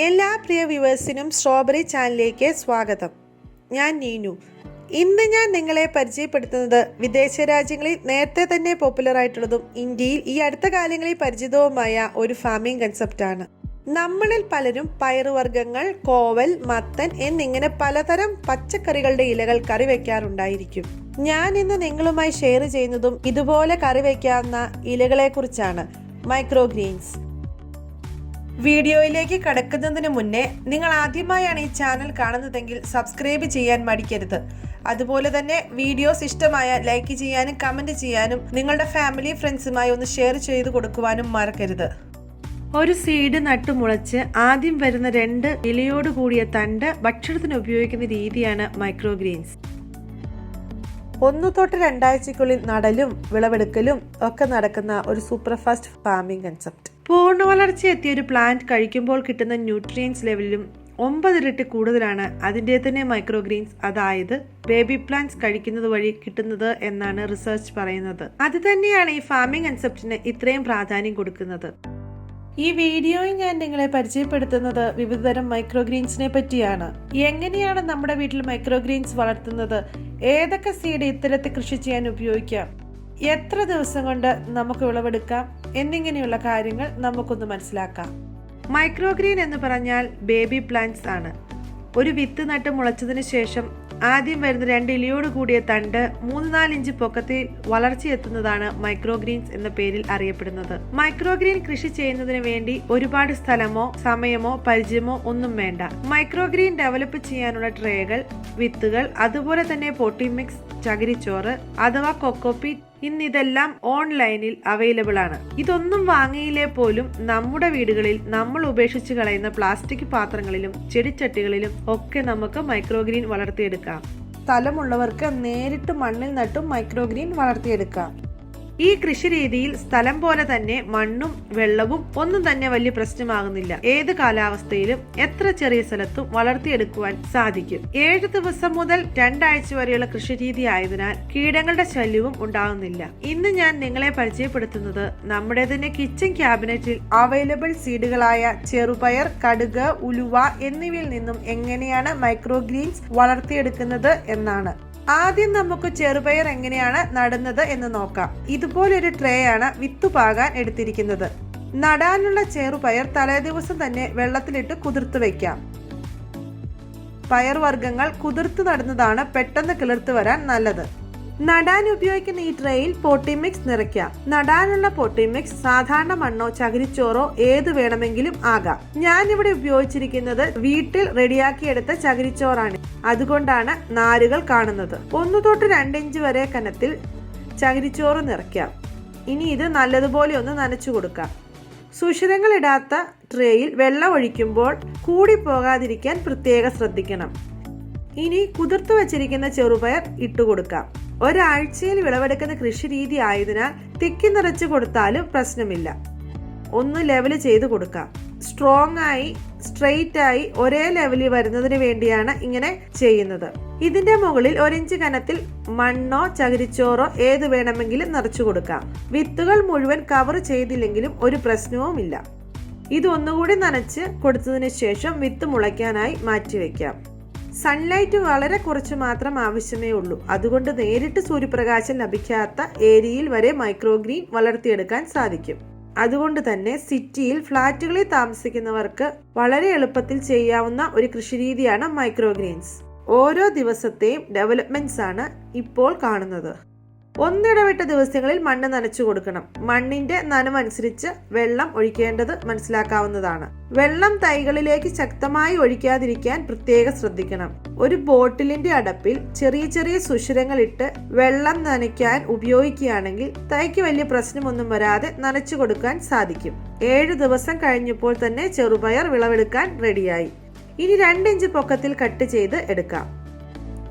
എല്ലാ പ്രിയ വ്യൂവേഴ്സിനും സ്ട്രോബെറി ചാനലിലേക്ക് സ്വാഗതം. ഞാൻ നീനു. ഇന്ന് ഞാൻ നിങ്ങളെ പരിചയപ്പെടുത്തുന്നത് വിദേശ രാജ്യങ്ങളിൽ നേരത്തെ തന്നെ പോപ്പുലർ ആയിട്ടുള്ളതും ഇന്ത്യയിൽ ഈ അടുത്ത കാലങ്ങളിൽ പരിചിതവുമായ ഒരു ഫാമിംഗ് കൺസെപ്റ്റാണ്. നമ്മളിൽ പലരും പയറുവർഗ്ഗങ്ങൾ, കോവൽ, മത്തൻ എന്നിങ്ങനെ പലതരം പച്ചക്കറികളുടെ ഇലകൾ കറി വയ്ക്കാറുണ്ടായിരിക്കും. ഞാൻ ഇന്ന് നിങ്ങളുമായി ഷെയർ ചെയ്യുന്നതും ഇതുപോലെ കറി വയ്ക്കാവുന്ന ഇലകളെ കുറിച്ചാണ്, മൈക്രോഗ്രീൻസ്. വീഡിയോയിലേക്ക് കടക്കുന്നതിന് മുന്നേ നിങ്ങൾ ആദ്യമായാണ് ഈ ചാനൽ കാണുന്നതെങ്കിൽ സബ്സ്ക്രൈബ് ചെയ്യാൻ മടിക്കരുത്. അതുപോലെ തന്നെ വീഡിയോസ് ഇഷ്ടമായ ലൈക്ക് ചെയ്യാനും കമന്റ് ചെയ്യാനും നിങ്ങളുടെ ഫാമിലി ഫ്രണ്ട്സുമായി ഒന്ന് ഷെയർ ചെയ്ത് കൊടുക്കുവാനും മറക്കരുത്. ഒരു സീഡ് നട്ടുമുളച്ച് ആദ്യം വരുന്ന 2 ഇലയോട് കൂടിയ തണ്ട് ഭക്ഷണത്തിന് ഉപയോഗിക്കുന്ന രീതിയാണ് മൈക്രോഗ്രീൻസ്. 1 തൊട്ട് 2 ആഴ്ചയ്ക്കുള്ളിൽ നടലും വിളവെടുക്കലും ഒക്കെ നടക്കുന്ന ഒരു സൂപ്പർ ഫാസ്റ്റ് ഫാമിംഗ് കൺസെപ്റ്റ്. പൂർണ്ണ വളർച്ച എത്തിയ ഒരു പ്ലാന്റ് കഴിക്കുമ്പോൾ കിട്ടുന്ന ന്യൂട്രിയൻസ് ലെവലിലും 9 ഇരട്ടി കൂടുതലാണ് അതിൻ്റെ തന്നെ മൈക്രോഗ്രീൻസ്, അതായത് ബേബി പ്ലാന്റ്സ് കഴിക്കുന്നത് വഴി കിട്ടുന്നത് എന്നാണ് റിസർച്ച് പറയുന്നത്. അത് തന്നെയാണ് ഈ ഫാമിംഗ് കൺസെപ്റ്റിന് ഇത്രയും പ്രാധാന്യം കൊടുക്കുന്നത്. ഈ വീഡിയോയിൽ ഞാൻ നിങ്ങളെ പരിചയപ്പെടുത്തുന്നത് വിവിധതരം മൈക്രോഗ്രീൻസിനെ പറ്റിയാണ്. എങ്ങനെയാണ് നമ്മുടെ വീട്ടിൽ മൈക്രോഗ്രീൻസ് വളർത്തുന്നത്, ഏതൊക്കെ സീഡ് ഇത്തരത്തിൽ കൃഷി ചെയ്യാൻ ഉപയോഗിക്കാം, എത്ര ദിവസം കൊണ്ട് നമുക്ക് വിളവെടുക്കാം എന്നിങ്ങനെയുള്ള കാര്യങ്ങൾ നമുക്കൊന്ന് മനസ്സിലാക്കാം. മൈക്രോഗ്രീൻ എന്ന് പറഞ്ഞാൽ ബേബി പ്ലാന്റ്സ് ആണ്. ഒരു വിത്ത് നട്ട് മുളച്ചതിന് ശേഷം ആദ്യം വരുന്ന 2 ഇലയോട് കൂടിയ തണ്ട് 3-4 ഇഞ്ച് പൊക്കത്തിൽ വളർച്ചയെത്തുന്നതാണ് മൈക്രോഗ്രീൻസ് എന്ന പേരിൽ അറിയപ്പെടുന്നത്. മൈക്രോഗ്രീൻ കൃഷി ചെയ്യുന്നതിന് വേണ്ടി ഒരുപാട് സ്ഥലമോ സമയമോ പരിചയമോ ഒന്നും വേണ്ട. മൈക്രോഗ്രീൻ ഡെവലപ്പ് ചെയ്യാനുള്ള ട്രേകൾ, വിത്തുകൾ, അതുപോലെ തന്നെ പോട്ടി മിക്സ്, ചകിരിച്ചോറ് അഥവാ കൊക്കോപീറ്റ് ഇന്നിതെല്ലാം ഓൺലൈനിൽ അവൈലബിൾ ആണ്. ഇതൊന്നും വാങ്ങിയില്ലേ പോലും നമ്മുടെ വീടുകളിൽ നമ്മൾ ഉപേക്ഷിച്ച് കളയുന്ന പ്ലാസ്റ്റിക് പാത്രങ്ങളിലും ചെടിച്ചട്ടികളിലും ഒക്കെ നമുക്ക് മൈക്രോഗ്രീൻ വളർത്തിയെടുക്കാം. സ്ഥലമുള്ളവർക്ക് നേരിട്ട് മണ്ണിൽ നട്ടും മൈക്രോഗ്രീൻ വളർത്തിയെടുക്കാം. ഈ കൃഷി രീതിയിൽ സ്ഥലം പോലെ തന്നെ മണ്ണും വെള്ളവും ഒന്നും തന്നെ വലിയ പ്രശ്നമാകുന്നില്ല. ഏത് കാലാവസ്ഥയിലും എത്ര ചെറിയ സ്ഥലത്തും വളർത്തിയെടുക്കുവാൻ സാധിക്കും. 7 ദിവസം മുതൽ 2 ആഴ്ച വരെയുള്ള കൃഷി രീതി ആയതിനാൽ കീടങ്ങളുടെ ശല്യവും ഉണ്ടാകുന്നില്ല. ഇന്ന് ഞാൻ നിങ്ങളെ പരിചയപ്പെടുത്തുന്നത് നമ്മുടെ തന്നെ കിച്ചൺ ക്യാബിനറ്റിൽ അവൈലബിൾ സീഡുകളായ ചെറുപയർ, കടുക്, ഉലുവ എന്നിവയിൽ നിന്നും എങ്ങനെയാണ് മൈക്രോഗ്രീൻസ് വളർത്തിയെടുക്കുന്നത് എന്നാണ്. ആദ്യം നമുക്ക് ചെറുപയർ എങ്ങനെയാണ് നടുന്നത് എന്ന് നോക്കാം. ഇതുപോലൊരു ട്രേ ആണ് വിത്തുപാകാൻ എടുത്തിരിക്കുന്നത്. നടാനുള്ള ചെറുപയർ തലേദിവസം തന്നെ വെള്ളത്തിലിട്ട് കുതിർത്ത് വെക്കാം. പയർവർഗ്ഗങ്ങൾ കുതിർത്ത് നടുന്നതാണ് പെട്ടെന്ന് കിളിർത്ത് വരാൻ നല്ലത്. നടാൻ ഉപയോഗിക്കുന്ന ഈ ട്രേയിൽ പോട്ടി മിക്സ് നിറയ്ക്കാം. നടാനുള്ള പോട്ടി മിക്സ് സാധാരണ മണ്ണോ ചകിരിച്ചോറോ ഏത് വേണമെങ്കിലും ആകാം. ഞാൻ ഇവിടെ ഉപയോഗിച്ചിരിക്കുന്നത് വീട്ടിൽ റെഡിയാക്കിയെടുത്ത ചകിരിച്ചോറാണ്. അതുകൊണ്ടാണ് നാരുകൾ കാണുന്നത്. 1 തൊട്ട് 2 ഇഞ്ച് വരെ കനത്തിൽ ചകിരിച്ചോറ് നിറയ്ക്കാം. ഇനി ഇത് നല്ലതുപോലെ ഒന്ന് നനച്ചു കൊടുക്കാം. സുഷിരങ്ങൾ ഇടാത്ത ട്രേയിൽ വെള്ളം ഒഴിക്കുമ്പോൾ കൂടി പോകാതിരിക്കാൻ പ്രത്യേകം ശ്രദ്ധിക്കണം. ഇനി കുതിർത്തു വെച്ചിരിക്കുന്ന ചെറുപയർ ഇട്ടുകൊടുക്കാം. ഒരാഴ്ചയിൽ വിളവെടുക്കുന്ന കൃഷി രീതി ആയതിനാൽ തിക്കി നിറച്ച് കൊടുത്താലും പ്രശ്നമില്ല. ഒന്ന് ലെവൽ ചെയ്ത് കൊടുക്കാം. സ്ട്രോങ് ആയി സ്ട്രെയിറ്റ് ആയി ഒരേ ലെവലിൽ വരുന്നതിന് വേണ്ടിയാണ് ഇങ്ങനെ ചെയ്യുന്നത്. ഇതിന്റെ മുകളിൽ 1 ഇഞ്ച് കനത്തിൽ മണ്ണോ ചകിരിച്ചോറോ ഏത് വേണമെങ്കിലും നിറച്ചു കൊടുക്കാം. വിത്തുകൾ മുഴുവൻ കവർ ചെയ്തില്ലെങ്കിലും ഒരു പ്രശ്നവുമില്ല. ഇത് ഒന്നുകൂടി നനച്ച് കൊടുത്തതിന് ശേഷം വിത്ത് മുളയ്ക്കാനായി മാറ്റിവെക്കാം. സൺലൈറ്റ് വളരെ കുറച്ച് മാത്രം ആവശ്യമേ ഉള്ളൂ. അതുകൊണ്ട് നേരിട്ട് സൂര്യപ്രകാശം ലഭിക്കാത്ത ഏരിയയിൽ വരെ മൈക്രോഗ്രീൻ വളർത്തിയെടുക്കാൻ സാധിക്കും. അതുകൊണ്ട് തന്നെ സിറ്റിയിൽ ഫ്ലാറ്റുകളിൽ താമസിക്കുന്നവർക്ക് വളരെ എളുപ്പത്തിൽ ചെയ്യാവുന്ന ഒരു കൃഷിരീതിയാണ് മൈക്രോഗ്രീൻസ്. ഓരോ ദിവസത്തെയും ഡെവലപ്മെന്റ്സ് ആണ് ഇപ്പോൾ കാണുന്നത്. ഒന്നിടവിട്ട ദിവസങ്ങളിൽ മണ്ണ് നനച്ചു കൊടുക്കണം. മണ്ണിന്റെ നനവനുസരിച്ച് വെള്ളം ഒഴിക്കേണ്ടത് മനസ്സിലാക്കാവുന്നതാണ്. വെള്ളം തൈകളിലേക്ക് ശക്തമായി ഒഴിക്കാതിരിക്കാൻ പ്രത്യേകം ശ്രദ്ധിക്കണം. ഒരു ബോട്ടിലിന്റെ അടപ്പിൽ ചെറിയ ചെറിയ സുഷിരങ്ങൾ ഇട്ട് വെള്ളം നനയ്ക്കാൻ ഉപയോഗിക്കുകയാണെങ്കിൽ തൈക്ക് വലിയ പ്രശ്നമൊന്നും വരാതെ നനച്ചു കൊടുക്കാൻ സാധിക്കും. 7 ദിവസം കഴിഞ്ഞപ്പോൾ തന്നെ ചെറുപയർ വിളവെടുക്കാൻ റെഡിയായി. ഇനി 2 ഇഞ്ച് പൊക്കത്തിൽ കട്ട് ചെയ്ത് എടുക്കാം.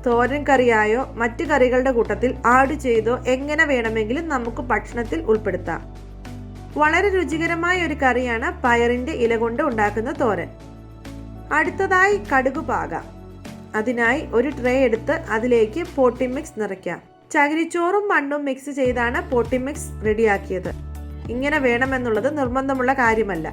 തോരൻ കറിയായോ മറ്റു കറികളുടെ കൂട്ടത്തിൽ ആഡ് ചെയ്തോ എങ്ങനെ വേണമെങ്കിലും നമുക്ക് ഭക്ഷണത്തിൽ ഉൾപ്പെടുത്താം. വളരെ രുചികരമായ ഒരു കറിയാണ് പയറിന്റെ ഇല കൊണ്ട് ഉണ്ടാക്കുന്ന തോരൻ. അടുത്തതായി കടുക് പാകാം. അതിനായി ഒരു ട്രേ എടുത്ത് അതിലേക്ക് പോട്ടി മിക്സ് നിറയ്ക്കാം. ചകിരിച്ചോറും മണ്ണും മിക്സ് ചെയ്താണ് പോട്ടി മിക്സ് റെഡിയാക്കിയത്. ഇങ്ങനെ വേണമെന്നുള്ളത് നിർബന്ധമുള്ള കാര്യമല്ല.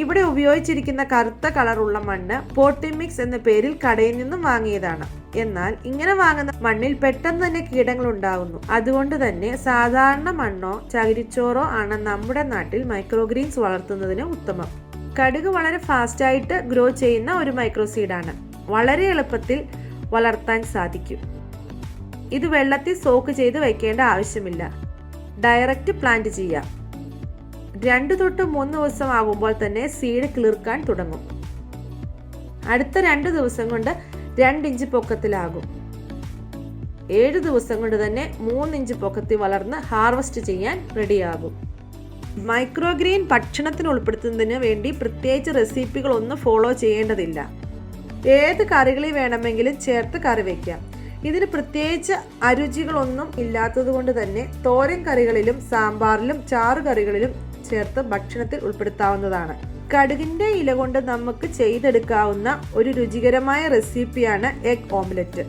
ഇവിടെ ഉപയോഗിച്ചിരിക്കുന്ന കറുത്ത കളറുള്ള മണ്ണ് പോട്ടി മിക്സ് എന്ന പേരിൽ കടയിൽ നിന്നും വാങ്ങിയതാണ്. എന്നാൽ ഇങ്ങനെ വാങ്ങുന്ന മണ്ണിൽ പെട്ടെന്ന് തന്നെ കീടങ്ങൾ ഉണ്ടാകുന്നു. അതുകൊണ്ട് തന്നെ സാധാരണ മണ്ണോ ചകിരിച്ചോറോ ആണ് നമ്മുടെ നാട്ടിൽ മൈക്രോഗ്രീൻസ് വളർത്തുന്നതിന് ഉത്തമം. കടുക് വളരെ ഫാസ്റ്റായിട്ട് ഗ്രോ ചെയ്യുന്ന ഒരു മൈക്രോസീഡാണ്. വളരെ എളുപ്പത്തിൽ വളർത്താൻ സാധിക്കും. ഇത് വെള്ളത്തിൽ സോക്ക് ചെയ്ത് വയ്ക്കേണ്ട ആവശ്യമില്ല. ഡയറക്റ്റ് പ്ലാന്റ് ചെയ്യാം. 2 തൊട്ട് 3 ദിവസം ആകുമ്പോൾ തന്നെ സീഡ് കിളിർക്കാൻ തുടങ്ങും. അടുത്ത 2 ദിവസം കൊണ്ട് 2 ഇഞ്ച് പൊക്കത്തിലാകും. 7 ദിവസം കൊണ്ട് തന്നെ 3 ഇഞ്ച് പൊക്കത്തിൽ വളർന്ന് ഹാർവെസ്റ്റ് ചെയ്യാൻ റെഡിയാകും. മൈക്രോഗ്രീൻ ഭക്ഷണത്തിന് ഉൾപ്പെടുത്തുന്നതിന് വേണ്ടി പ്രത്യേകിച്ച് റെസിപ്പികളൊന്നും ഫോളോ ചെയ്യേണ്ടതില്ല. ഏത് കറികളിൽ വേണമെങ്കിലും ചേർത്ത് കറി വയ്ക്കാം. ഇതിന് പ്രത്യേകിച്ച് അരുചികളൊന്നും ഇല്ലാത്തത് കൊണ്ട് തന്നെ തോരൻ കറികളിലും സാമ്പാറിലും ചാറുകറികളിലും ചേർത്ത് ഭക്ഷണത്തിൽ ഉൾപ്പെടുത്താവുന്നതാണ്. കടുകിന്റെ ഇല കൊണ്ട് നമുക്ക് ചെയ്തെടുക്കാവുന്ന ഒരു രുചികരമായ റെസിപ്പിയാണ് എഗ് ഓംലെറ്റ്.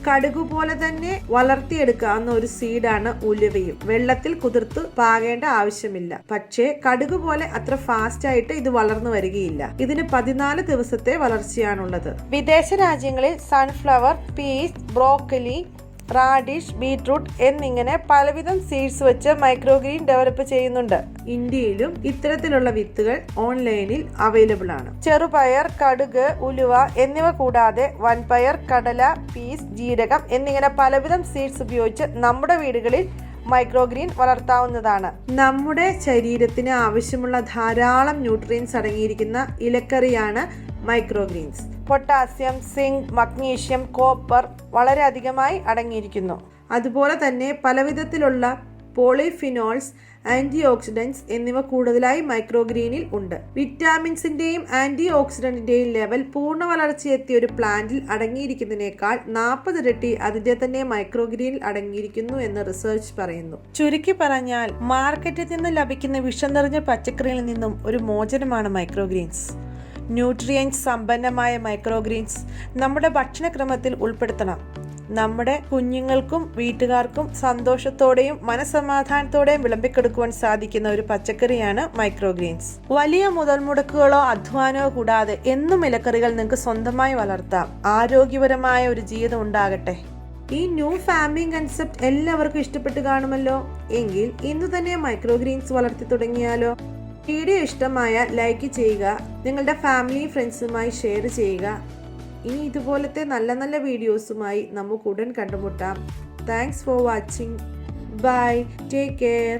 കടുക് പോലെ തന്നെ വളർത്തിയെടുക്കാവുന്ന ഒരു സീഡാണ് ഉലുവയും. വെള്ളത്തിൽ കുതിർത്ത് പാകേണ്ട ആവശ്യമില്ല. പക്ഷേ കടുക് പോലെ അത്ര ഫാസ്റ്റ് ആയിട്ട് ഇത് വളർന്നു വരികയില്ല. ഇതിന് 14 ദിവസത്തെ വളർച്ചയാണുള്ളത്. വിദേശ രാജ്യങ്ങളിൽ sunflower, peas, broccoli, radish, beetroot എന്നിങ്ങനെ പലവിധം സീഡ്സ് വെച്ച് മൈക്രോഗ്രീൻ ഡെവലപ്പ് ചെയ്യുന്നുണ്ട്. ഇന്ത്യയിലും ഇത്തരത്തിലുള്ള വിത്തുകൾ ഓൺലൈനിൽ അവൈലബിൾ ആണ്. ചെറുപയർ, കടുക്, ഉലുവ എന്നിവ കൂടാതെ വൻപയർ, കടല, പീസ്, ജീരകം എന്നിങ്ങനെ പലവിധം സീഡ്സ് ഉപയോഗിച്ച് നമ്മുടെ വീടുകളിൽ മൈക്രോഗ്രീൻ വളർത്താവുന്നതാണ്. നമ്മുടെ ശരീരത്തിന് ആവശ്യമുള്ള ധാരാളം ന്യൂട്രിയൻസ് അടങ്ങിയിരിക്കുന്ന ഇലക്കറിയാണ് microgreens. Potassium, zinc, magnesium, copper വളരെ അധികമായി അടങ്ങിയിരിക്കുന്നു. അതുപോലെ തന്നെ പലവിധത്തിലുള്ള പോളിഫിനോൾസ്, ആന്റി ഓക്സിഡൻസ് എന്നിവ കൂടുതലായി മൈക്രോഗ്രീനിൽ ഉണ്ട്. വിറ്റാമിൻസിന്റെയും ആന്റി ഓക്സിഡന്റിന്റെയും ലെവൽ പൂർണ്ണ വളർച്ചയെത്തിയ ഒരു പ്ലാന്റിൽ അടങ്ങിയിരിക്കുന്നതിനേക്കാൾ 40 ഇരട്ടി അതിന്റെ തന്നെ മൈക്രോഗ്രീനിൽ അടങ്ങിയിരിക്കുന്നു എന്ന് റിസർച്ച് പറയുന്നു. ചുരുക്കി പറഞ്ഞാൽ മാർക്കറ്റിൽ നിന്ന് ലഭിക്കുന്ന വിഷം നിറഞ്ഞ പച്ചക്കറിയിൽ നിന്നും ഒരു മോചനമാണ് മൈക്രോഗ്രീൻസ്. ന്യൂട്രിയൻസ് സമ്പന്നമായ മൈക്രോഗ്രീൻസ് നമ്മുടെ ഭക്ഷണക്രമത്തിൽ ഉൾപ്പെടുത്തണം. നമ്മുടെ കുഞ്ഞുങ്ങൾക്കും വീട്ടുകാർക്കും സന്തോഷത്തോടെയും മനസമാധാനത്തോടെയും വിളമ്പിക്കെടുക്കുവാൻ സാധിക്കുന്ന ഒരു പച്ചക്കറിയാണ് മൈക്രോഗ്രീൻസ്. വലിയ മുതൽ മുടക്കുകളോ അധ്വാനമോ കൂടാതെ എന്നും ഇലക്കറികൾ നിങ്ങൾക്ക് സ്വന്തമായി വളർത്താം. ആരോഗ്യപരമായ ഒരു ജീവിതം ഉണ്ടാകട്ടെ. ഈ ന്യൂ ഫാമിംഗ് കൺസെപ്റ്റ് എല്ലാവർക്കും ഇഷ്ടപ്പെട്ട് കാണുമല്ലോ. എങ്കിൽ ഇന്ന് തന്നെ മൈക്രോഗ്രീൻസ് വളർത്തി തുടങ്ങിയാലോ? വീഡിയോ ഇഷ്ടമായ ലൈക്ക് ചെയ്യുക, നിങ്ങളുടെ ഫാമിലി ഫ്രണ്ട്സുമായി ഷെയർ ചെയ്യുക. ഇനി ഇതുപോലത്തെ നല്ല നല്ല വീഡിയോസുമായി നമുക്ക് ഉടൻ കണ്ടുമുട്ടാം. Thanks for watching. Bye. Take care.